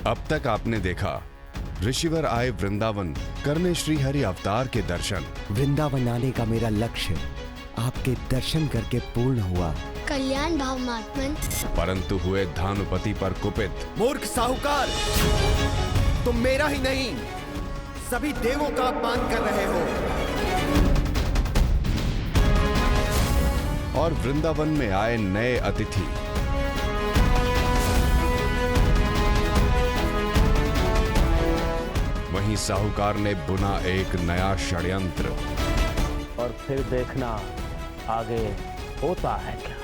अब तक आपने देखा ऋषिवर आए वृंदावन करने श्री हरि अवतार के दर्शन। वृंदावन आने का मेरा लक्ष्य आपके दर्शन करके पूर्ण हुआ। कल्याण भाव महात्मन। परंतु हुए धानुपति पर कुपित। मूर्ख साहूकार, तुम मेरा ही नहीं सभी देवों का अपमान कर रहे हो। और वृंदावन में आए नए अतिथि वहीं साहूकार ने बुना एक नया षड्यंत्र। और फिर देखना आगे होता है क्या।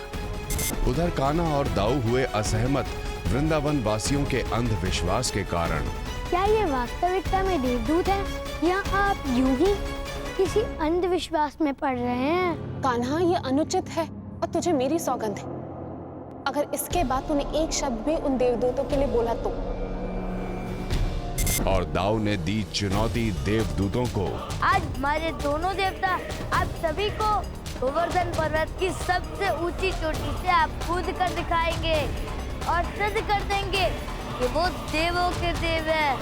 उधर कान्हा और दाऊ हुए असहमत वृंदावन वासियों के अंधविश्वास के कारण। क्या ये वास्तविकता में देवदूत है या आप यूं ही किसी अंधविश्वास में पड़ रहे हैं? कान्हा, ये अनुचित है और तुझे मेरी सौगंध है, अगर इसके बाद तूने एक शब्द भी उन देवदूतों के लिए बोला तो। और दाऊ ने दी चुनौती देवदूतों को। आज हमारे दोनों देवता आप सभी को गोवर्धन पर्वत की सबसे ऊंची चोटी से आप कूद कर दिखाएंगे और सिद्ध कर देंगे कि वो देवों के देव है।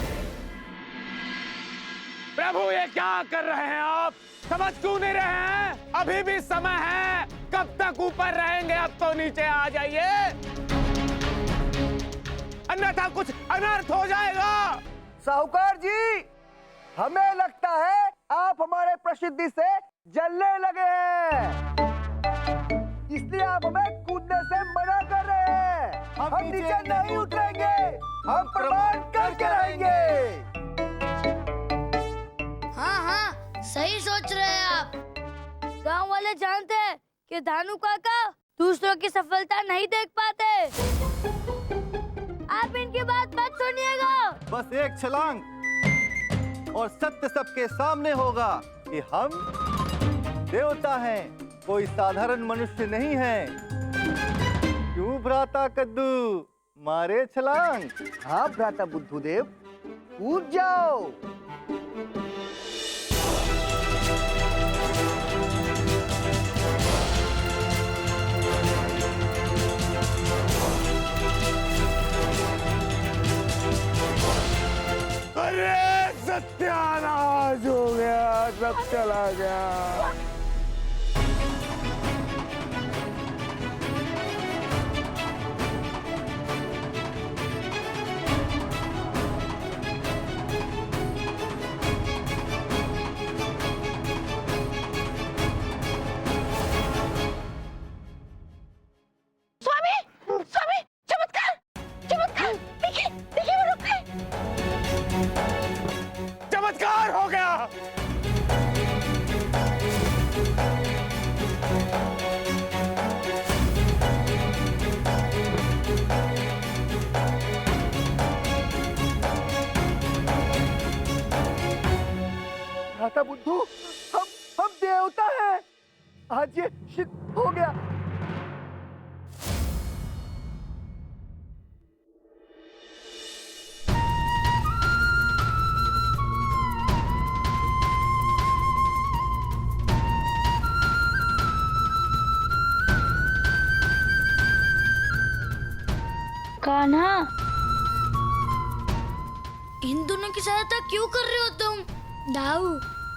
प्रभु, ये क्या कर रहे हैं आप? समझ क्यों नहीं रहे हैं? अभी भी समय है। कब तक ऊपर रहेंगे? अब तो नीचे आ जाइए, अन्यथा कुछ अनर्थ हो जाएगा। साहूकार जी, हमें लगता है आप हमारे प्रसिद्धि से जलने लगे हैं, इसलिए आप हमें कूदने से मना कर रहे हैं। हम नीचे नहीं उतरेंगे, हम प्रमाण करके रहेंगे। हाँ, सही सोच रहे हैं आप। गांव वाले जानते हैं कि धानु काका दूसरों की सफलता नहीं देख पाते। आप इनकी बात मत सुनिएगा। बस एक छलांग और सत्य सबके सामने होगा कि हम देवता हैं, कोई साधारण मनुष्य नहीं है। क्यों भ्राता कद्दू, मारे छलांग? हाँ भ्राता बुद्धदेव, कूद जाओ। अरे सत्यानाश हो गया, सब चला गया। चमत्कार हो गया। भ्राता बुद्धू, हम देवता हैं। आज ये सिद्ध हो गया। कान्हा, इन दोनों की सहायता क्यों कर रहे हो तुम? दाऊ,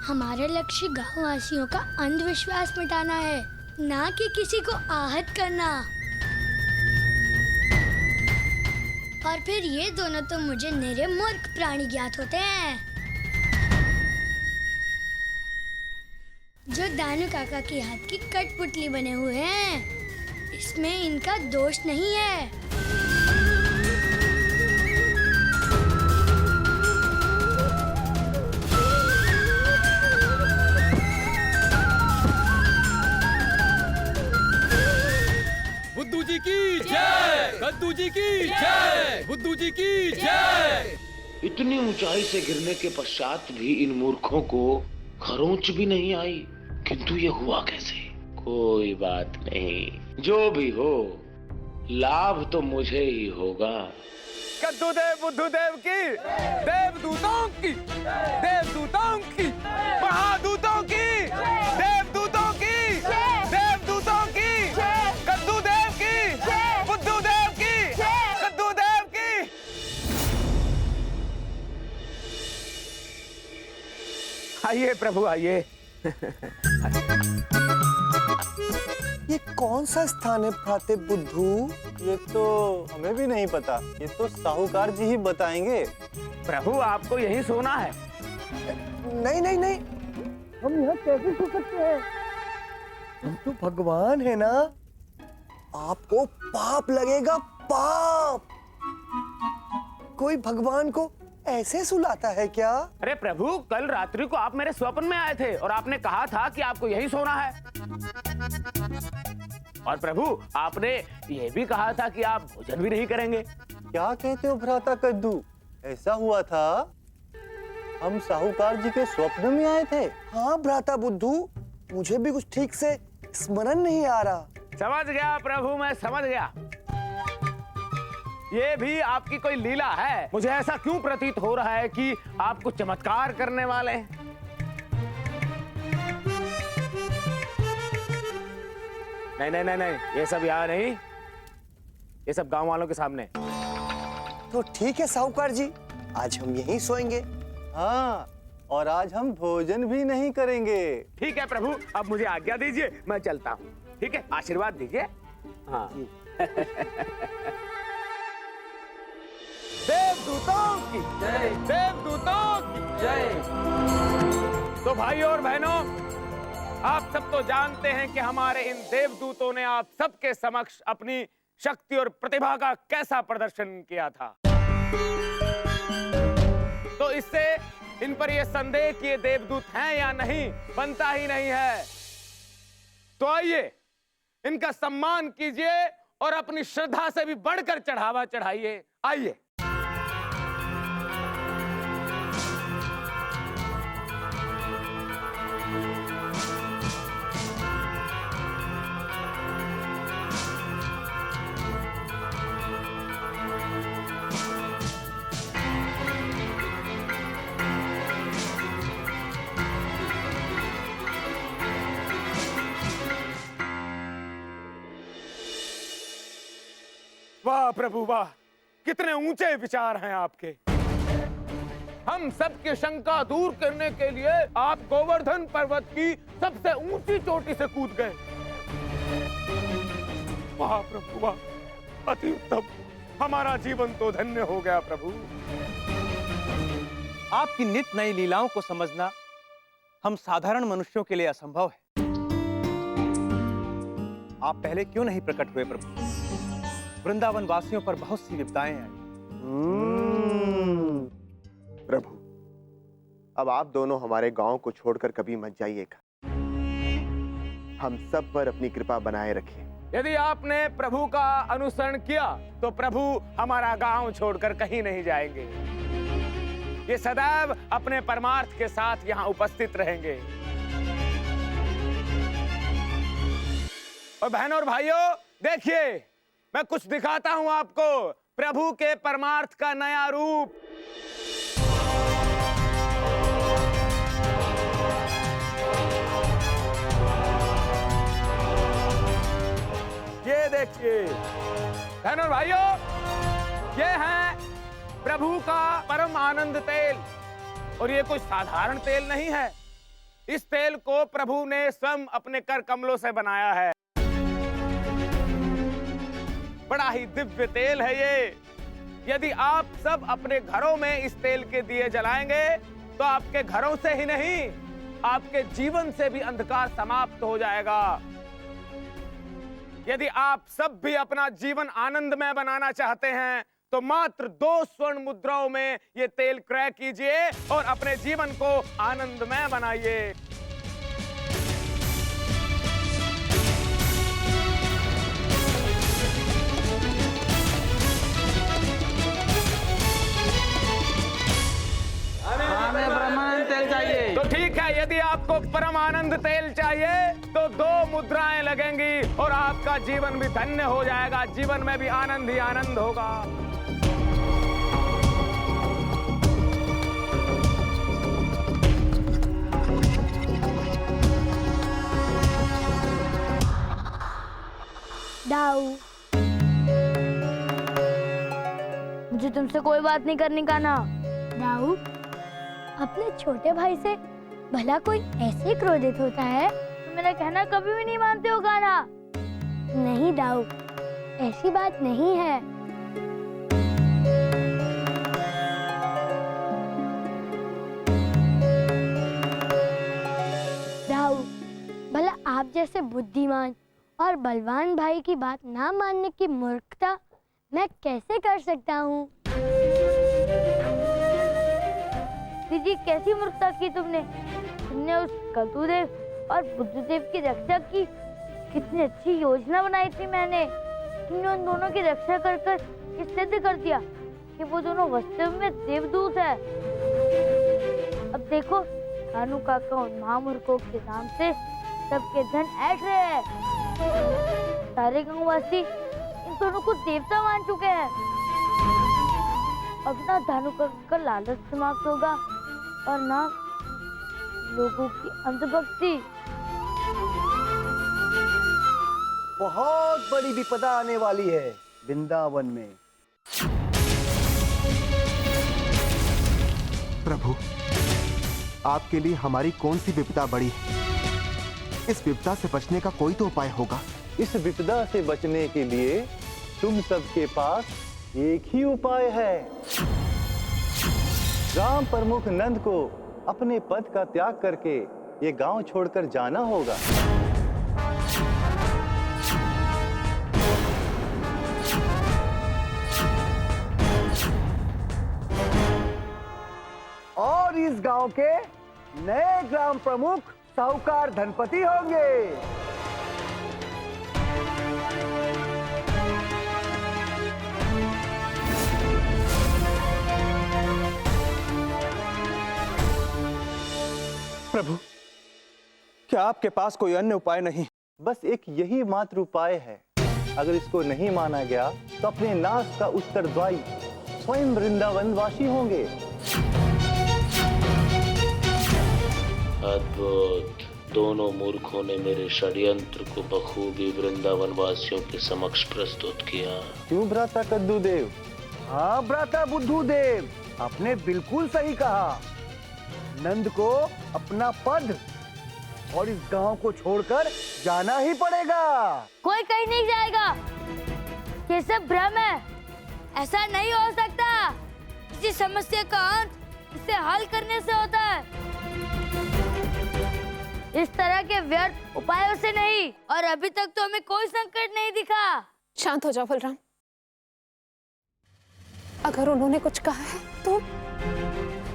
हमारा लक्ष्य गाँव वासियों का अंधविश्वास मिटाना है, ना कि किसी को आहत करना। और फिर ये दोनों तो मुझे निरे मूर्ख प्राणी ज्ञात होते हैं। जो दानु काका के हाथ की कठपुतली बने हुए हैं, इसमें इनका दोष नहीं है। बुद्धू जी की जय, कद्दू जी की जय, बुद्धू जी की जय। इतनी ऊंचाई से गिरने के पश्चात भी इन मूर्खों को खरोंच भी नहीं आई, किंतु ये हुआ कैसे? कोई बात नहीं, जो भी हो लाभ तो मुझे ही होगा। कद्दू देव, बुद्धू देव की, देवदूतों की, देवदूतों की, महादूतों की, देवदूतों की, देवदूतों की, कद्दू देव की, बुद्धू देव की, कद्दू देव की। आइए प्रभु आइए। ये कौन सा स्थान है भ्राते बुद्धू? ये तो हमें भी नहीं पता, ये तो साहूकार जी ही बताएंगे। प्रभु आपको यही सोना है? नहीं नहीं नहीं, हम यहाँ कैसे सो सकते हैं? हम तो भगवान है ना, आपको पाप लगेगा, पाप। कोई भगवान को ऐसे सुलाता है क्या? अरे प्रभु, कल रात्रि को आप मेरे स्वप्न में आए थे और आपने कहा था कि आपको यही सोना है। और प्रभु आपने ये भी कहा था कि आप भोजन भी नहीं करेंगे। क्या कहते हो भ्राता कद्दू, ऐसा हुआ था? हम साहूकार जी के स्वप्न में आए थे? हाँ भ्राता बुद्धू, मुझे भी कुछ ठीक से स्मरण नहीं आ रहा। समझ गया प्रभु, मैं समझ गया। ये भी आपकी कोई लीला है। मुझे ऐसा क्यों प्रतीत हो रहा है कि आप कुछ चमत्कार करने वाले हैं। नहीं नहीं नहीं नहीं, ये सब यहाँ नहीं, ये सब गांव वालों के सामने। तो ठीक है साहूकार जी, आज हम यहीं सोएंगे। हाँ, और आज हम भोजन भी नहीं करेंगे। ठीक है प्रभु, अब मुझे आज्ञा दीजिए, मैं चलता हूँ। ठीक है, आशीर्वाद दीजिए। हाँ। देवदूतों की जय, देवदूतों की जय। तो भाइयों और बहनों, आप सब तो जानते हैं कि हमारे इन देवदूतों ने आप सबके समक्ष अपनी शक्ति और प्रतिभा का कैसा प्रदर्शन किया था। तो इससे इन पर यह संदेह कि ये देवदूत हैं या नहीं बनता ही नहीं है। तो आइए इनका सम्मान कीजिए और अपनी श्रद्धा से भी बढ़कर चढ़ावा चढ़ाइए। आइए। वाह प्रभु वाह, कितने ऊंचे विचार हैं आपके। हम सबकी शंका दूर करने के लिए आप गोवर्धन पर्वत की सबसे ऊंची चोटी से कूद गए। वाह प्रभु वाह, अति उत्तम, हमारा जीवन तो धन्य हो गया प्रभु। आपकी नित नई लीलाओं को समझना हम साधारण मनुष्यों के लिए असंभव है। आप पहले क्यों नहीं प्रकट हुए प्रभु? वृंदावन वासियों पर बहुत सी विपदाएं आई। प्रभु, अब आप दोनों हमारे गांव को छोड़कर कभी मत जाइएगा। हम सब पर अपनी कृपा बनाए रखिए। यदि आपने प्रभु का अनुसरण किया तो प्रभु हमारा गांव छोड़कर कहीं नहीं जाएंगे। ये सदैव अपने परमार्थ के साथ यहाँ उपस्थित रहेंगे। और बहनों और भाइयों, देखिए मैं कुछ दिखाता हूं आपको, प्रभु के परमार्थ का नया रूप। ये देखिए बहनों और भाइयों, ये है प्रभु का परम आनंद तेल। और ये कोई साधारण तेल नहीं है, इस तेल को प्रभु ने स्वयं अपने कर कमलों से बनाया है। बड़ा ही दिव्य तेल है ये। यदि आप सब अपने घरों में इस तेल के दिए जलाएंगे तो आपके घरों से ही नहीं, आपके जीवन से भी अंधकार समाप्त हो जाएगा। यदि आप सब भी अपना जीवन आनंदमय बनाना चाहते हैं तो मात्र 2 स्वर्ण मुद्राओं में ये तेल क्रय कीजिए और अपने जीवन को आनंदमय बनाइए। हमें परमानंद तेल चाहिए। तो ठीक है, यदि आपको परमानंद तेल चाहिए तो 2 मुद्राएं लगेंगी और आपका जीवन भी धन्य हो जाएगा। जीवन में भी आनंद ही आनंद होगा। दाऊ, मुझे तुमसे कोई बात नहीं करनी का ना। दाऊ, अपने छोटे भाई से भला कोई ऐसे क्रोधित होता है? तुम मेरा कहना कभी भी नहीं मानते हो गाना। नहीं दाऊ, ऐसी बात नहीं है। दाऊ, भला आप जैसे बुद्धिमान और बलवान भाई की बात ना मानने की मूर्खता मैं कैसे कर सकता हूँ? दीदी, कैसी मूर्खता की तुमने? तुमने उस कलतुदेव और बुद्धदेव की रक्षा की। कितनी अच्छी योजना बनाई थी मैंने। तुमने उन दोनों की रक्षा कर कर ये सिद्ध कर दिया कि वो दोनों वास्तव में देवदूत है। अब देखो, कानू काका उन महामूर्खों के नाम से सबके धन ऐंठ रहे हैं। सारे गांववासी इन दोनों को देवता मान चुके हैं। अब ना धानु का लालच समाप्त होगा और ना लोगों की अंधभक्ति। बहुत बड़ी विपदा आने वाली है वृंदावन में। प्रभु, आपके लिए हमारी कौन सी विपदा बड़ी है? इस विपदा से बचने का कोई तो उपाय होगा। इस विपदा से बचने के लिए तुम सबके पास एक ही उपाय है। ग्राम प्रमुख नंद को अपने पद का त्याग करके ये गांव छोड़कर जाना होगा। और इस गांव के नए ग्राम प्रमुख साहूकार धनपति होंगे। प्रभु, क्या आपके पास कोई अन्य उपाय नहीं? बस एक यही मात्र उपाय है। अगर इसको नहीं माना गया तो अपने नाश का उत्तरदायी स्वयं वृंदावन वासी होंगे। अद्भुत। दोनों मूर्खों ने मेरे षड्यंत्र को बखूबी वृंदावन वासियों के समक्ष प्रस्तुत किया। क्यों भ्राता कद्दूदेव? हाँ भ्राता बुद्धूदेव, आपने बिल्कुल सही कहा। नंद को अपना पद और इस गांव को छोड़कर जाना ही पड़ेगा। कोई कहीं नहीं जाएगा। ये सब भ्रम है। ऐसा नहीं हो सकता। किसी समस्या का अंत इसे हल करने से होता है, इस तरह के व्यर्थ उपायों से नहीं। और अभी तक तो हमें कोई संकट नहीं दिखा। शांत हो जाओ बलराम। अगर उन्होंने कुछ कहा है तो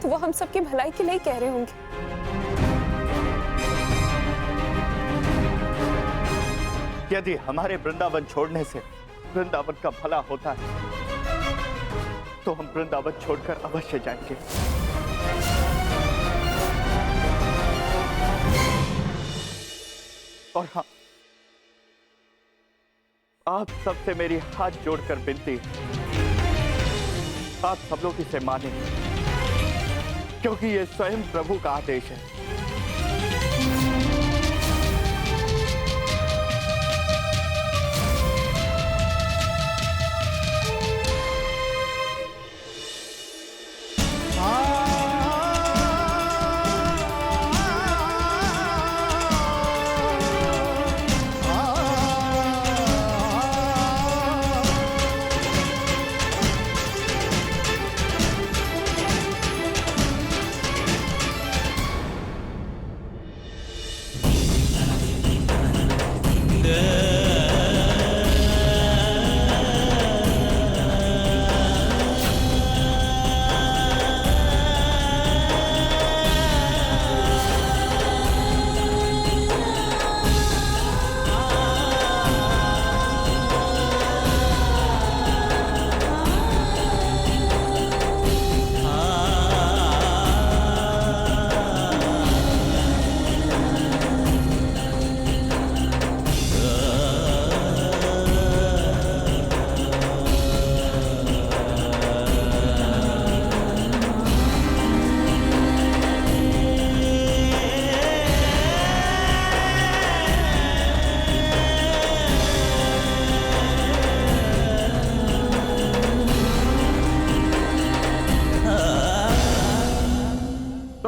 वो हम सबकी भलाई के लिए ही कह रहे होंगे। यदि हमारे वृंदावन छोड़ने से वृंदावन का भला होता है तो हम वृंदावन छोड़कर अवश्य जाएंगे। और हाँ, आप सबसे मेरी हाथ जोड़कर विनती है, आप सब लोग इसे माने, क्योंकि ये स्वयं प्रभु का आदेश है।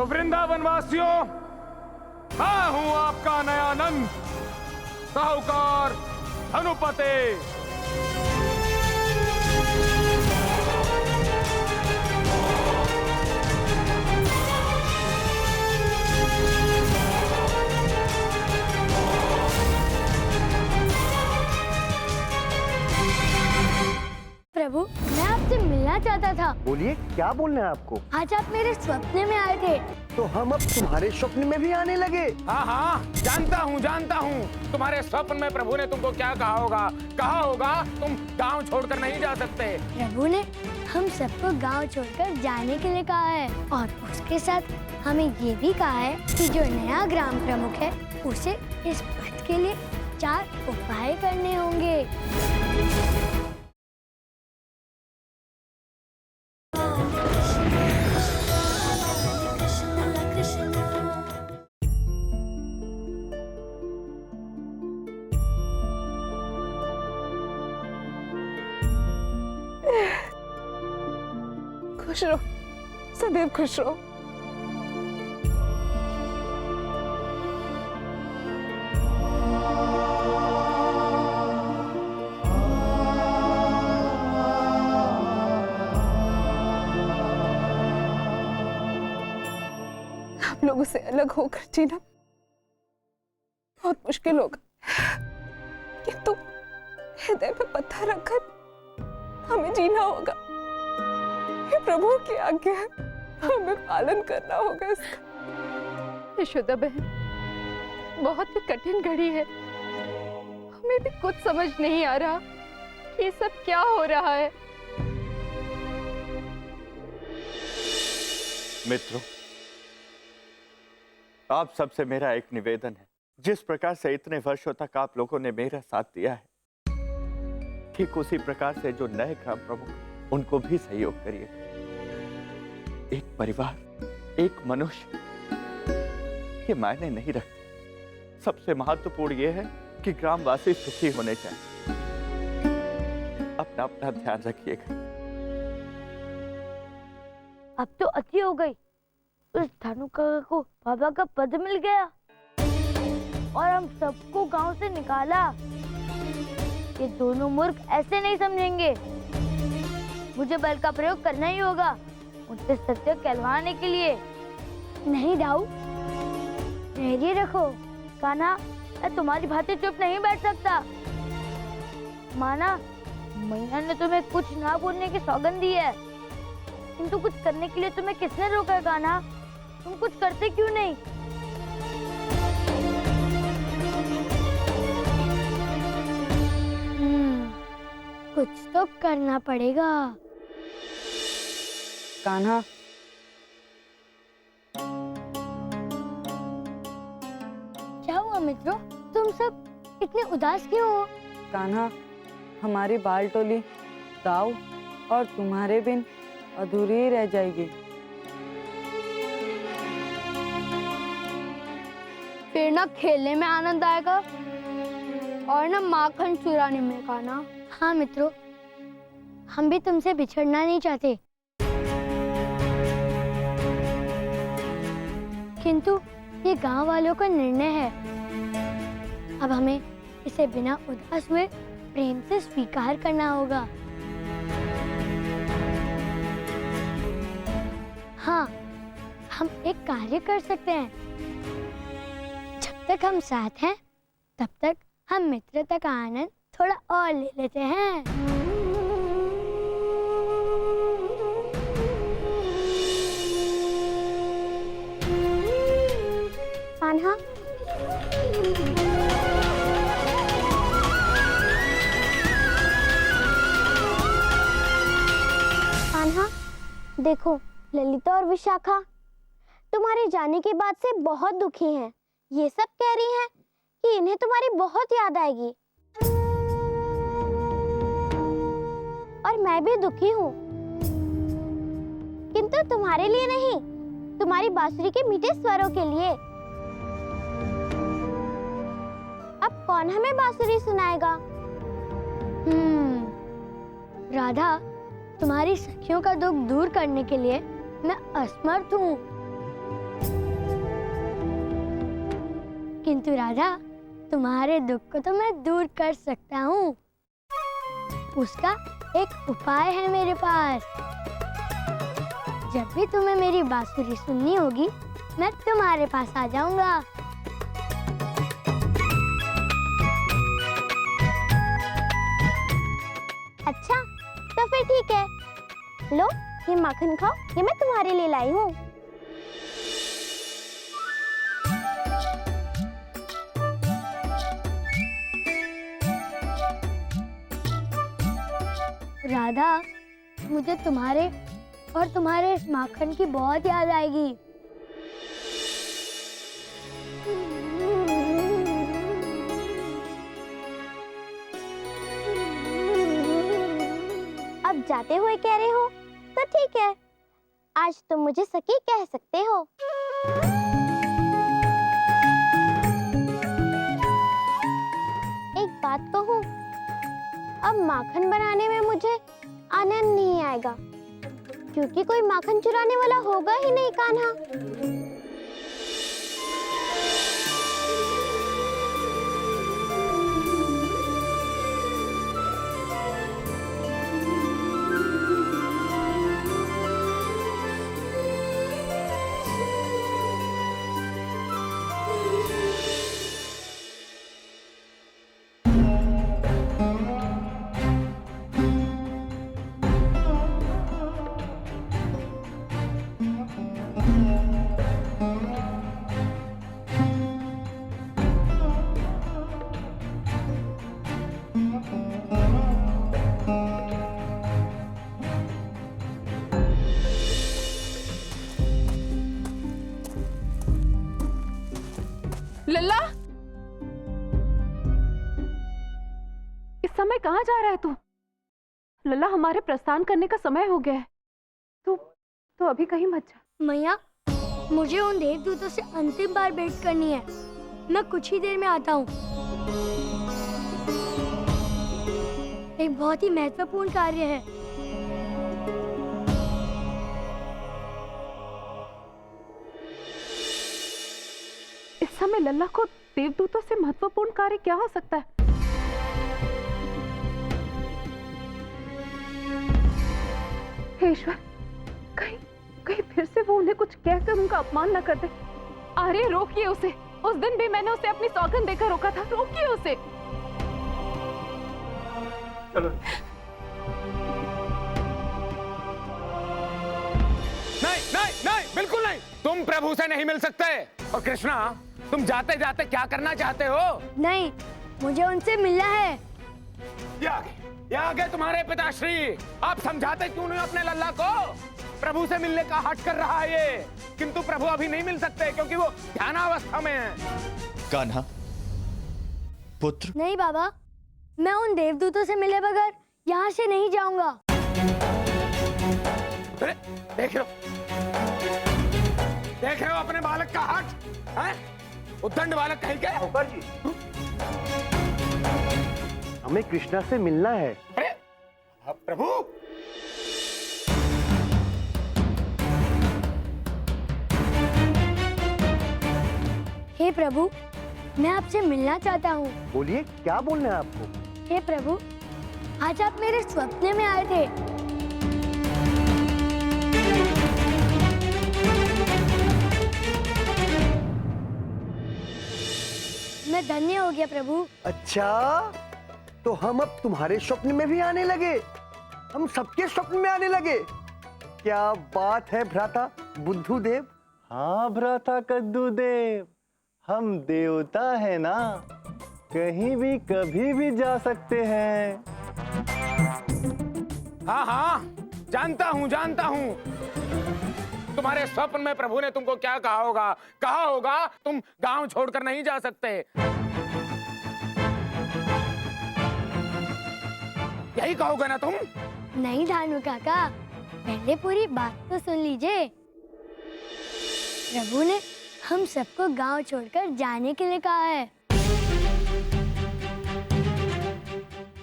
वृंदावन वासियों, हूं आपका नया नंद, साहूकार धनुपते। प्रभु, मैं आपसे मिलना चाहता था। बोलिए, क्या बोलना है आपको? आज आप मेरे स्वप्न में आए थे। तो हम अब तुम्हारे स्वप्न में भी आने लगे। हाँ हाँ, जानता हूँ। तुम्हारे स्वप्न में प्रभु ने तुमको क्या कहा होगा तुम गांव छोड़कर नहीं जा सकते। प्रभु ने हम सबको गांव छोड़कर जाने के लिए कहा है और उसके साथ हमें ये भी कहा है कि जो नया ग्राम प्रमुख है उसे इस पद के लिए 4 उपाय करने होंगे। खुश रहो, सदैव खुश रहो। आप लोगों से अलग होकर जीना बहुत मुश्किल होगा, किंतु हृदय पे पत्थर रखकर हमें जीना होगा। ये प्रभु की आज्ञा है, हमें पालन करना होगा इसका। यशोदा बहन, बहुत ही कठिन घड़ी है। हमें भी कुछ समझ नहीं आ रहा कि ये सब क्या हो रहा है। मित्रों, आप सबसे मेरा एक निवेदन है। जिस प्रकार से इतने वर्षों तक आप लोगों ने मेरा साथ दिया है, ठीक उसी प्रकार से जो नए ग्राम प्रमुख उनको भी सहयोग करिए। एक परिवार, एक मनुष्य ये मायने नहीं रखते। सबसे महत्वपूर्ण ये है कि ग्रामवासी सुखी होने चाहिए। अपना अपना ध्यान रखिएगा। अब तो अति हो गई। उस धनु काका को बाबा का पद मिल गया और हम सबको गांव से निकाला। ये दोनों मूर्ख ऐसे नहीं समझेंगे। मुझे बल का प्रयोग करना ही होगा उनसे सत्य कहलवाने के लिए। नहीं दाऊ, धैर्य रखो। कान्हा, मैं तुम्हारी भांति चुप नहीं बैठ सकता। माना मैया ने तुम्हें कुछ ना बोलने की सौगंध दी है, किंतु कुछ करने के लिए तुम्हें किसने रोका है? कान्हा, तुम कुछ करते क्यों नहीं? कुछ तो करना पड़ेगा। कान्हा, क्या हुआ मित्रों, तुम सब इतने उदास क्यों हो? कान्हा, हमारी बाल टोली दाऊ और तुम्हारे बिन अधूरी ही रह जाएगी। फिर ना खेलने में आनंद आएगा और ना माखन चुराने में। कान्हा, हाँ मित्रों, हम भी तुमसे बिछड़ना नहीं चाहते, किंतु ये गांव वालों का निर्णय है। अब हमें इसे बिना उदास हुए प्रेम से स्वीकार करना होगा। हाँ, हम एक कार्य कर सकते हैं। जब तक हम साथ हैं, तब तक हम मित्रता का आनंद थोड़ा और ले लेते हैं। कान्हा, कान्हा, देखो ललिता और विशाखा तुम्हारे जाने के बाद से बहुत दुखी हैं। ये सब कह रही हैं कि इन्हें तुम्हारी बहुत याद आएगी। और मैं भी दुखी हूँ, किंतु तुम्हारे लिए नहीं, तुम्हारी बांसुरी के मीठे स्वरों के लिए। अब कौन हमें बांसुरी सुनाएगा? राधा, तुम्हारी सखियों का दुख दूर करने के लिए मैं असमर्थ हूँ। किंतु राधा, तुम्हारे दुख को तो मैं दूर कर सकता हूँ। उसका एक उपाय है मेरे पास। जब भी तुम्हें मेरी बांसुरी सुननी होगी, मैं तुम्हारे पास आ जाऊंगा। अच्छा, तो फिर ठीक है। लो, ये माखन खाओ, ये मैं तुम्हारे लिए लाई हूँ। राधा, मुझे तुम्हारे और तुम्हारे इस माखन की बहुत याद आएगी। अब जाते हुए कह रहे हो तो ठीक है, आज तुम मुझे सखी कह सकते हो। एक बात कहूँ, अब माखन बनाने में मुझे आनंद नहीं आएगा, क्योंकि कोई माखन चुराने वाला होगा ही नहीं कान्हा। लल्ला, इस समय कहाँ जा रहा है तू? लल्ला, हमारे प्रस्थान करने का समय हो गया है। तू अभी कहीं मत जा। मैया, मुझे उन देवदूतों से अंतिम बार भेंट करनी है। मैं कुछ ही देर में आता हूँ। एक बहुत ही महत्वपूर्ण कार्य है। इस समय लल्ला को देवदूतों से महत्वपूर्ण कार्य क्या हो सकता है? हे ईश्वर, कहीं फिर से वो उन्हें कुछ कहकर उनका अपमान न कर दे। अरे रोकिए उसे। उस दिन भी मैंने उसे अपनी सौगंध देकर रोका था। रोकिए उसे। चलो। नहीं नहीं नहीं, बिल्कुल नहीं। तुम प्रभु से नहीं मिल सकते। और कृष्णा, तुम जाते जाते क्या करना चाहते हो? नहीं, मुझे उनसे मिलना है। ये आगे तुम्हारे पिताश्री। आप समझाते क्यों नहीं अपने लल्ला को? प्रभु से मिलने का हट कर रहा है ये, किंतु प्रभु अभी नहीं मिल सकते क्योंकि वो ध्यानावस्था में है। कान्हा, पुत्र। नहीं बाबा, मैं उन देवदूतों से मिले बगैर यहाँ से नहीं जाऊंगा। अरे देख रहे हो अपने बालक का हट है? उद्दंड बालक कहीं के? ऊपर जी, हमें कृष्णा से मिलना है। अरे प्रभु, हे प्रभु, मैं आपसे मिलना चाहता हूँ। बोलिए, क्या बोलना है आपको? हे प्रभु, आज आप मेरे स्वप्न में आए थे। मैं धन्य हो गया प्रभु। अच्छा, तो हम अब तुम्हारे स्वप्न में भी आने लगे। हम सबके स्वप्न में आने लगे। क्या बात है भ्राता बुद्धूदेव। हाँ भ्राता कद्दूदेव, हम देवता है ना, कहीं भी कभी भी जा सकते हैं। हाँ हाँ, जानता हूँ। तुम्हारे स्वप्न में प्रभु ने तुमको क्या कहा होगा तुम गांव छोड़कर नहीं जा सकते। यही कहोगे ना तुम? नहीं धानु काका, पहले पूरी बात तो सुन लीजिए। प्रभु ने हम सबको गांव छोड़कर जाने के लिए कहा है,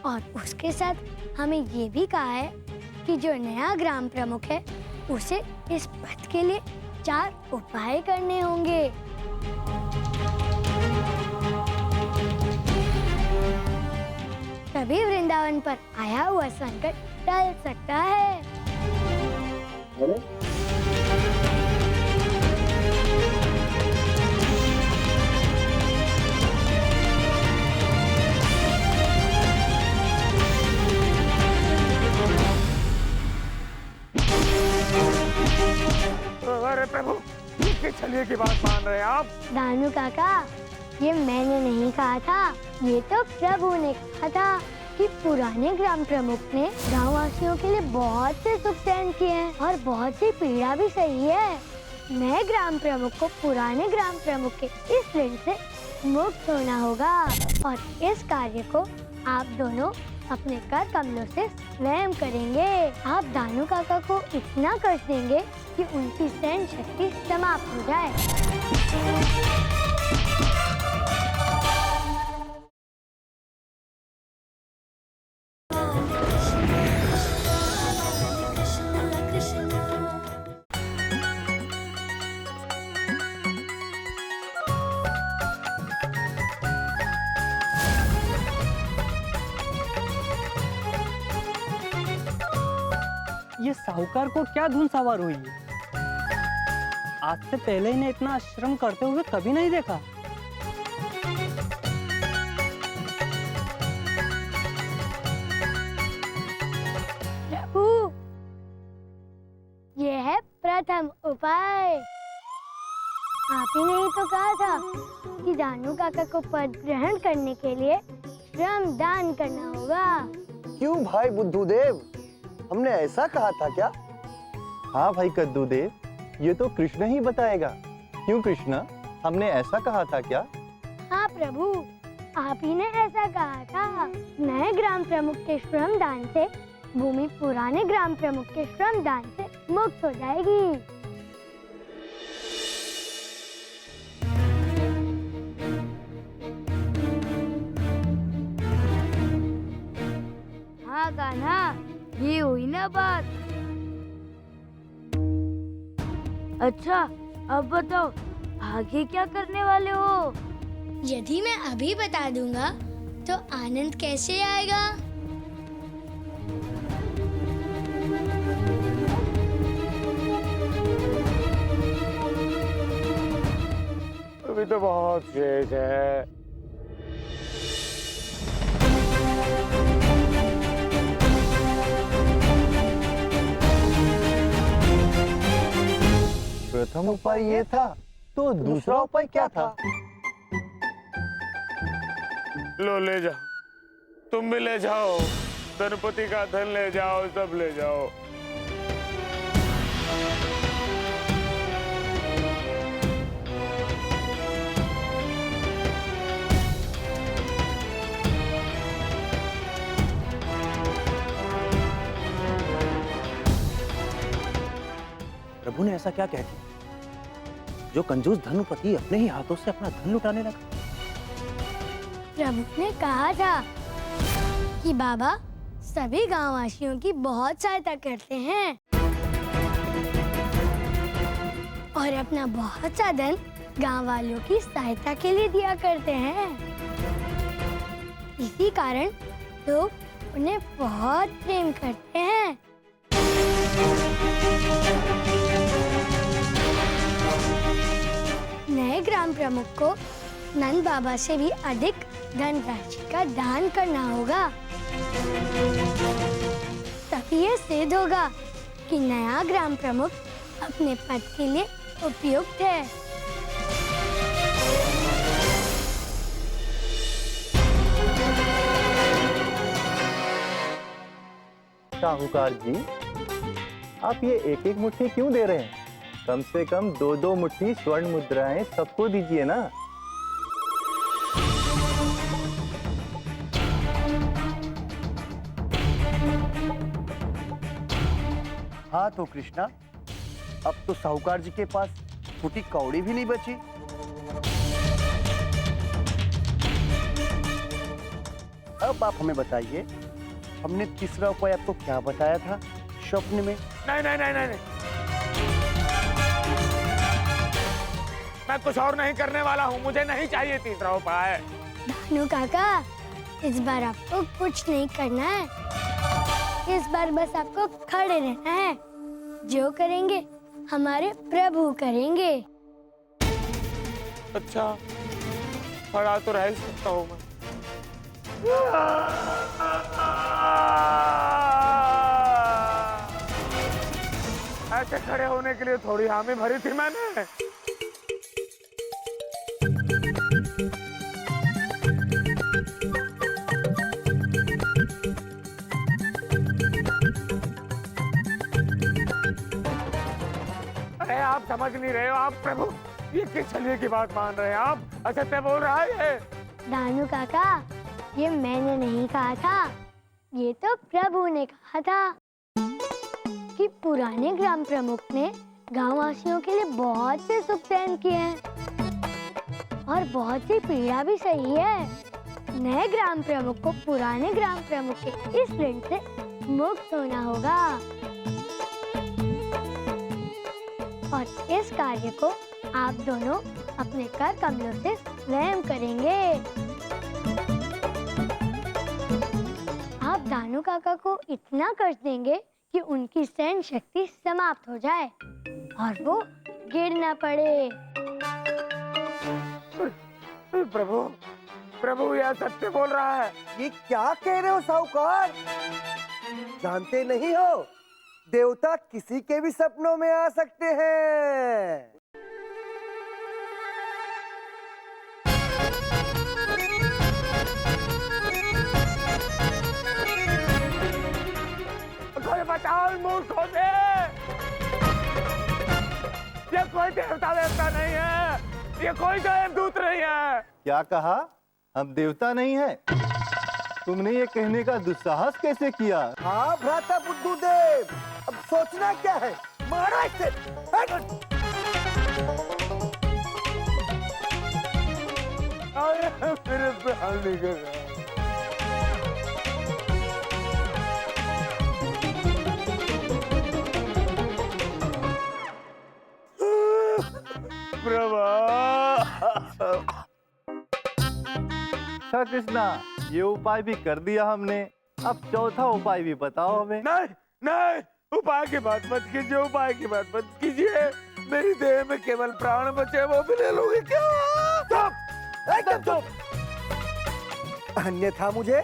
और उसके साथ हमें ये भी कहा है कि जो नया ग्राम प्रमुख है उसे इस पथ के लिए 4 उपाय करने होंगे। तभी वृंदावन पर आया हुआ संकट टल सकता है। अरे प्रभु, किसके छलिए की बात मान रहे हैं आप? दानू काका, ये मैंने नहीं कहा था, ये तो प्रभु ने कहा था कि पुराने ग्राम प्रमुख ने गाँव वासियों के लिए बहुत से सुख सहन किए हैं और बहुत सी पीड़ा भी सही है। नए ग्राम प्रमुख को पुराने ग्राम प्रमुख के इस ऋण से मुक्त होना होगा और इस कार्य को आप दोनों अपने कर कमलों से स्वयं करेंगे। आप दानू काका को इतना कष्ट देंगे कि उनकी सहन शक्ति समाप्त हो जाए। ये साहूकार को क्या धुन सवार हुई है? आज से पहले इन्हें इतना श्रम करते हुए कभी नहीं देखा। प्रभु, ये है प्रथम उपाय। आप ही ने ही तो कहा था कि दानू काका को पद ग्रहण करने के लिए श्रम दान करना होगा। क्यों भाई बुद्धूदेव, हमने ऐसा कहा था क्या? हाँ भाई कद्दूदेव, ये तो कृष्ण ही बताएगा। क्यों कृष्ण, हमने ऐसा कहा था क्या? हाँ प्रभु, आप ही ने ऐसा कहा था। नए ग्राम प्रमुख के श्रम दान से भूमि पुराने ग्राम प्रमुख के श्रम दान से मुक्त हो जाएगी। हाँ कान्हा, ये हुई ना बात। अच्छा, अब बताओ आगे क्या करने वाले हो? यदि मैं अभी बता दूंगा तो आनंद कैसे आएगा? अभी तो बहुत शेष है। प्रथम उपाय ये था, तो दूसरा उपाय क्या था? लो ले जाओ, तुम भी ले जाओ, गणपति का धन ले जाओ, सब ले जाओ। प्रभु ने ऐसा क्या कह दिया जो कंजूस धनुपति अपने ही हाथों से अपना धन लुटाने लगा? प्रभु ने कहा था कि बाबा सभी गांव वासियों की बहुत सहायता करते हैं और अपना बहुत सा धन गांव वालों की सहायता के लिए दिया करते हैं। इसी कारण लोग उन्हें बहुत प्रेम करते हैं। नए ग्राम प्रमुख को नंद बाबा से भी अधिक धन राशि का दान करना होगा, तभी ये सिद्ध होगा कि नया ग्राम प्रमुख अपने पद के लिए उपयुक्त है। साहूकार जी, आप ये एक एक मुट्ठी क्यों दे रहे हैं? कम से कम 2-2 मुट्ठी स्वर्ण मुद्राएं सबको दीजिए ना। हाँ तो कृष्णा, अब तो साहूकार जी के पास फूटी कौड़ी भी नहीं बची। अब आप हमें बताइए, हमने तीसरा उपाय आपको क्या बताया था स्वप्न में? नहीं नहीं नहीं नहीं, मैं कुछ और नहीं करने वाला हूँ। मुझे नहीं चाहिए तीसरा उपाय। दानू काका, इस बार आपको कुछ नहीं करना है। इस बार बस आपको खड़े रहना है। जो करेंगे हमारे प्रभु करेंगे। अच्छा, खड़ा तो रह सकता हूँ मैं। ऐसे खड़े होने के लिए थोड़ी हामी भरी थी मैंने। अरे आप समझ नहीं रहे हो आप प्रभु, ये किस छलिए की बात मान रहे हैं आप? असत्य बोल रहा है ये। दानू काका, ये मैंने नहीं कहा था, ये तो प्रभु ने कहा था कि पुराने ग्राम प्रमुख ने गांव वासियों के लिए बहुत से सुख सहन किए हैं और बहुत सी पीड़ा भी सही है। नए ग्राम प्रमुख को पुराने ग्राम प्रमुख के इस ऋण से मुक्त होना होगा और इस कार्य को आप दोनों अपने कर कमलों से स्वयं करेंगे। आप दानू काका को इतना कर्ज देंगे कि उनकी सहन शक्ति समाप्त हो जाए और वो गिर ना पड़े। प्रभु, प्रभु यह सत्य बोल रहा है। ये क्या कह रहे हो साहूकार? जानते नहीं हो, देवता किसी के भी सपनों में आ सकते हैं। कोई बचाओ मूर्खों से। ये कोई देवता नहीं है, ये कोई देवदूत नहीं है। क्या कहा? हम देवता नहीं है? तुमने ये कहने का दुस्साहस कैसे किया? हाँ भ्राता बुद्धदेव, अब सोचना क्या है? मारो इसे। मेरे पे हाल नहीं कर रहा। अच्छा कृष्णा, ये उपाय भी कर दिया हमने, अब चौथा उपाय भी बताओ हमें। नहीं नहीं, उपाय की बात मत कीजिए, उपाय की बात मत कीजिए। मेरी देह में केवल प्राण बचे, वो भी ले लोगे क्या? चुप, एकदम चुप। अन्यथा मुझे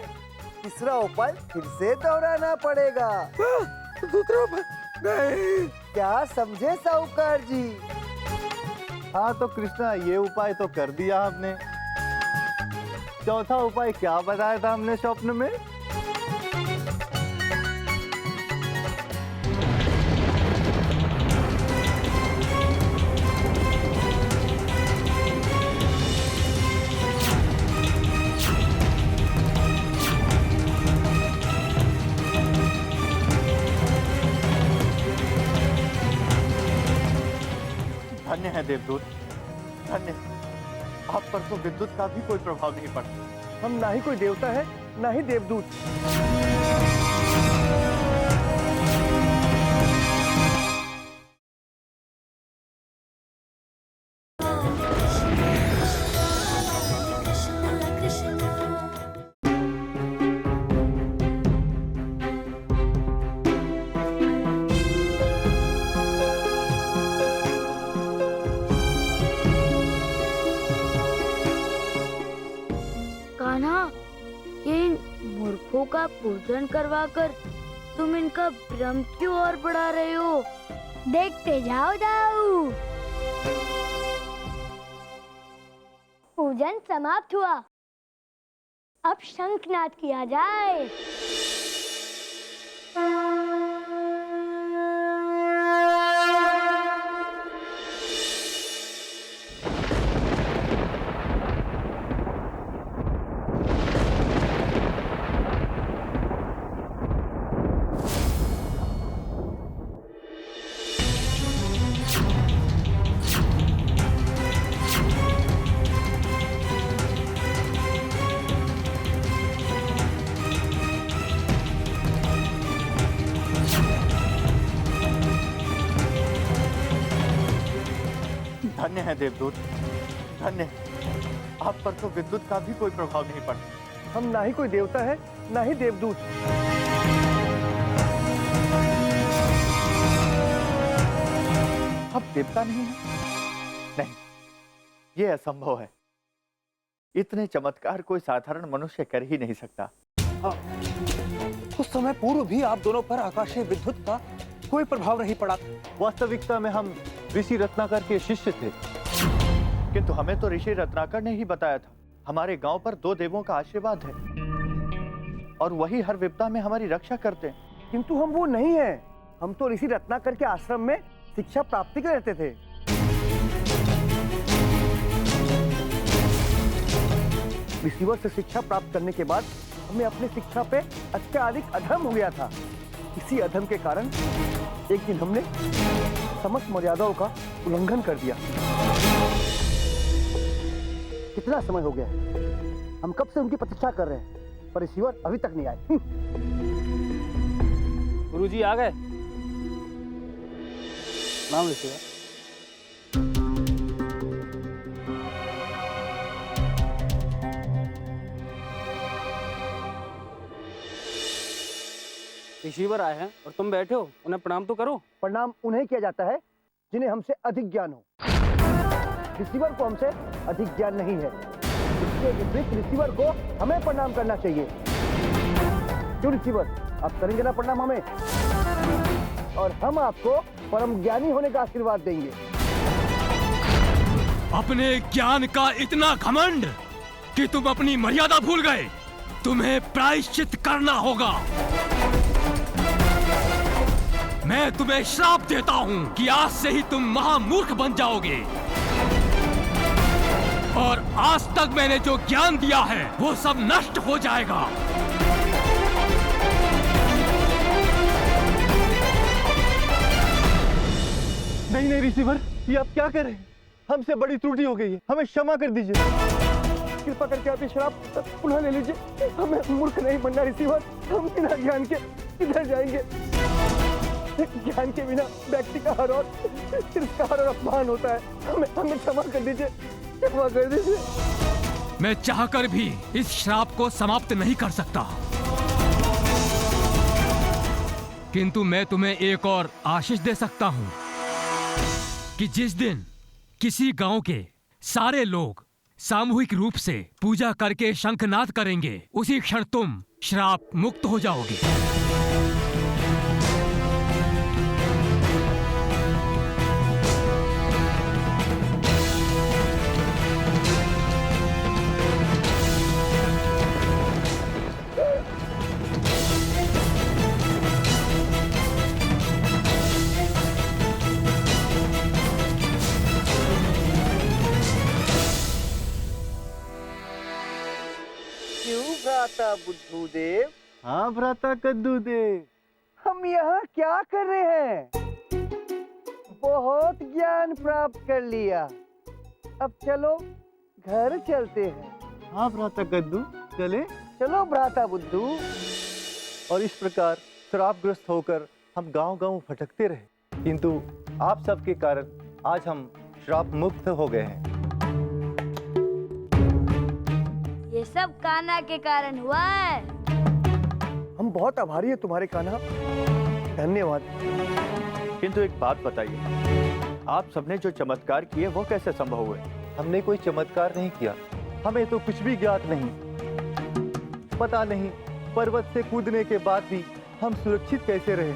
तीसरा उपाय फिर से दोहराना पड़ेगा। दूसरा उपाय नहीं। क्या समझे साहूकार जी? हाँ तो कृष्णा, ये उपाय तो कर दिया हमने। चौथा उपाय क्या बताया था हमने स्वप्न में? धन्य है देवदूत, धन्य। आप पर तो विद्युत का भी कोई प्रभाव नहीं पड़ता। हम ना ही कोई देवता है, ना ही देवदूत। मूर्खों का पूजन करवाकर तुम इनका भ्रम क्यों और बढ़ा रहे हो? देखते जाओ दाऊ। पूजन समाप्त हुआ, अब शंखनाद किया जाए। धन्य है देवदूत, धन्य। आप पर तो विद्युत का भी कोई प्रभाव नहीं पड़ता। हम ना ही कोई देवता है ना ही देवदूत। आप देवता नहीं हैं? नहीं, ये असंभव है। इतने चमत्कार कोई साधारण मनुष्य कर ही नहीं सकता। उस समय पूर्व भी आप दोनों पर आकाशीय विद्युत का कोई प्रभाव नहीं पड़ा। वास्तविकता में हम ऋषि रत्नाकर के शिष्य थे, किंतु हमें तो ऋषि रत्नाकर ने ही बताया था हमारे गांव पर 2 देवों का आशीर्वाद है और वही हर विपदा में हमारी रक्षा करते हैं। किंतु हम वो नहीं हैं। हम तो ऋषि रत्नाकर के आश्रम में शिक्षा प्राप्ति के रहते थे। रिसीवर से शिक्षा प्राप्त करने के बाद हमें अपनी शिक्षा पे अत्यधिक अधर्म हो गया था। इसी अधर्म के कारण एक दिन हमने समस्त मर्यादाओं का उल्लंघन कर दिया। कितना समय हो गया है, हम कब से उनकी प्रतीक्षा कर रहे हैं, पर रिसीवर अभी तक नहीं आए। गुरुजी आ गए। नाम रिसीवर। रिसीवर आए हैं और तुम बैठे हो, उन्हें प्रणाम तो करो। प्रणाम उन्हें किया जाता है जिन्हें हमसे अधिक ज्ञान हो। रिसीवर को हमसे अधिक ज्ञान नहीं है, इसके विपरीत रिसीवर को हमें प्रणाम करना चाहिए। क्यों रिसीवर, आप करेंगे ना प्रणाम हमें, और हम आपको परम ज्ञानी होने का आशीर्वाद देंगे। अपने ज्ञान का इतना घमंड कि तुम अपनी मर्यादा भूल गए। तुम्हें प्रायश्चित करना होगा। मैं तुम्हें श्राप देता हूं कि आज से ही तुम महामूर्ख बन जाओगे और आज तक मैंने जो ज्ञान दिया है वो सब नष्ट हो जाएगा। नहीं नहीं रिसीवर, ये आप क्या कर रहे हैं? हमसे बड़ी त्रुटि हो गई है, हमें क्षमा कर दीजिए। कृपा करके आप ये शराब पुनः ले लीजिए। हमें मूर्ख नहीं बनना रिसीवर। हम बिना ज्ञान के किधर जाएंगे? ज्ञान के बिना व्यक्ति का हर और तिरस्कार और अपमान होता है। हमें क्षमा कर दीजिए, क्षमा कर दीजिए। मैं चाहकर भी इस श्राप को समाप्त नहीं कर सकता, किंतु मैं तुम्हें एक और आशीष दे सकता हूं कि जिस दिन किसी गांव के सारे लोग सामूहिक रूप से पूजा करके शंखनाद करेंगे, उसी क्षण तुम श्राप मुक्त हो जाओगे। भ्राता बुद्धूदेव। हाँ भ्राता कद्दूदेव। हम यहाँ क्या कर रहे हैं? बहुत ज्ञान प्राप्त कर लिया, अब चलो घर चलते हैं। हाँ भ्राता कद्दू, चले। चलो भ्राता बुद्धू। और इस प्रकार श्रापग्रस्त होकर हम गांव-गांव भटकते रहे, किंतु आप सबके कारण आज हम श्राप मुक्त हो गए हैं। ये सब कान्हा के कारण हुआ है। हम बहुत आभारी हैं तुम्हारे कान्हा, धन्यवाद। किंतु एक बात बताइए, आप सबने जो चमत्कार किए वो कैसे संभव हुए? हमने कोई चमत्कार नहीं किया, हमें तो कुछ भी ज्ञात नहीं। पता नहीं पर्वत से कूदने के बाद भी हम सुरक्षित कैसे रहे।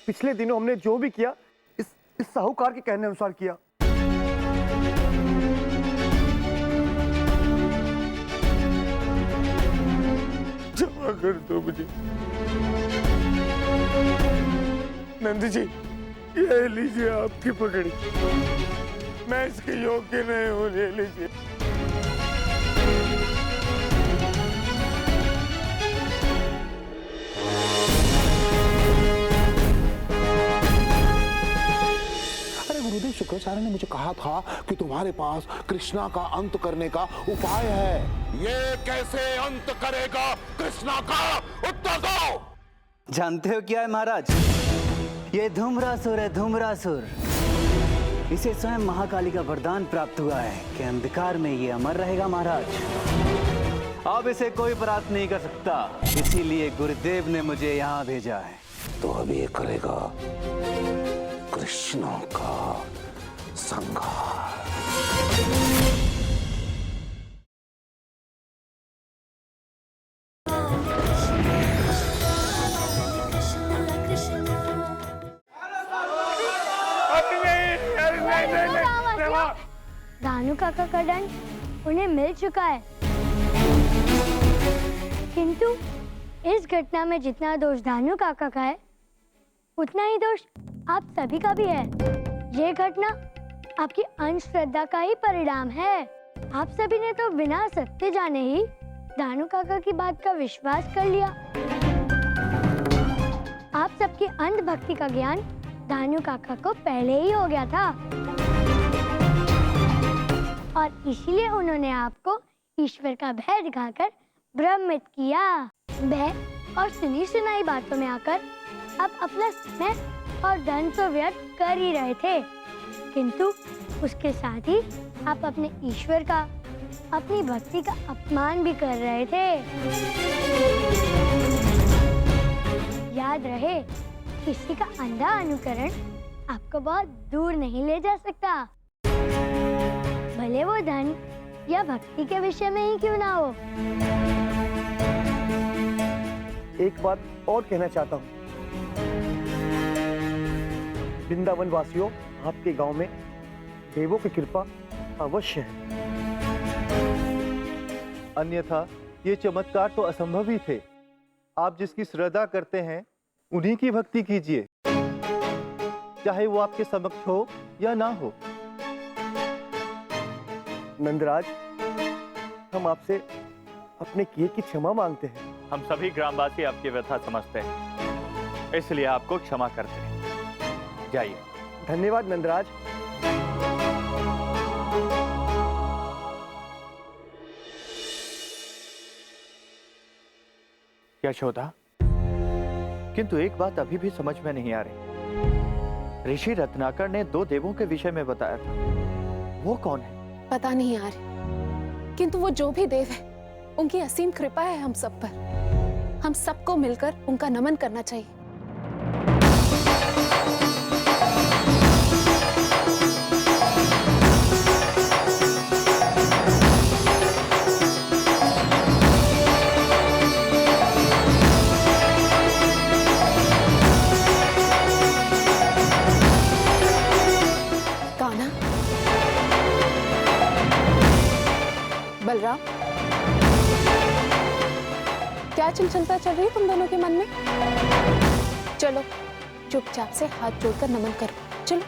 पिछले दिनों हमने जो भी किया इस साहूकार के कहने अनुसार किया। क्षमा कर दो मुझे नंद जी, ये लीजिए आपकी पकड़ी, मैं इसके योग्य नहीं हूं, ले लीजिए। गुरुदेव शुक्राचार्य ने मुझे कहा था कि तुम्हारे पास कृष्णा का अंत करने का उपाय है। ये कैसे अंत करेगा कृष्णा का, उत्तर दो। जानते हो क्या है महाराज? ये धूम्रासुर है, धूम्रासुर। इसे स्वयं महाकाली का वरदान प्राप्त हुआ है कि अंधकार में ये अमर रहेगा महाराज। अब इसे कोई परास्त नहीं कर सकता, इसीलिए गुरुदेव ने मुझे यहाँ भेजा है। तो अब ये करेगा कृष्ण का संहार। दानू काका का दंड उन्हें मिल चुका है, किंतु इस घटना में जितना दोष दानू काका का है उतना ही दोष आप सभी का भी है। ये घटना आपकी अंधश्रद्धा का ही परिणाम है। आप सभी ने तो बिना सत्य जाने ही दानू काका की बात का विश्वास कर लिया। आप सबकी अंधभक्ति का ज्ञान दानू काका को पहले ही हो गया था और इसीलिए उन्होंने आपको ईश्वर का भय दिखाकर भ्रमित किया। भय और सुनी सुनाई बातों में आकर आप अपना समय और धन तो व्यर्थ कर ही रहे थे, किंतु उसके साथ ही आप अपने ईश्वर का, अपनी भक्ति का अपमान भी कर रहे थे। याद रहे, किसी का अंधा अनुकरण आपको बहुत दूर नहीं ले जा सकता, भले वो धन या भक्ति के विषय में ही क्यों ना हो। एक बात और कहना चाहता हूँ, वृंदावन वासियों, आपके गांव में देवों की कृपा अवश्य है। अन्यथा ये चमत्कार तो असंभव ही थे। आप जिसकी श्रद्धा करते हैं उन्हीं की भक्ति कीजिए, चाहे वो आपके समक्ष हो या ना हो। नंदराज, हम आपसे अपने किए की क्षमा मांगते हैं। हम सभी ग्रामवासी आपकी व्यथा समझते हैं, इसलिए आपको क्षमा करते हैं। जाइए। धन्यवाद नंदराज। यशोदा, किंतु एक बात अभी भी समझ में नहीं आ रही। ऋषि रत्नाकर ने 2 देवों के विषय में बताया था, वो कौन है? पता नहीं आ रही, किंतु वो जो भी देव है उनकी असीम कृपा है हम सब पर। हम सबको मिलकर उनका नमन करना चाहिए। कान्हा, बलराम, क्या चंचलता चल रही है तुम दोनों के मन में? चलो चुपचाप से हाथ जोड़कर नमन करो। चलो।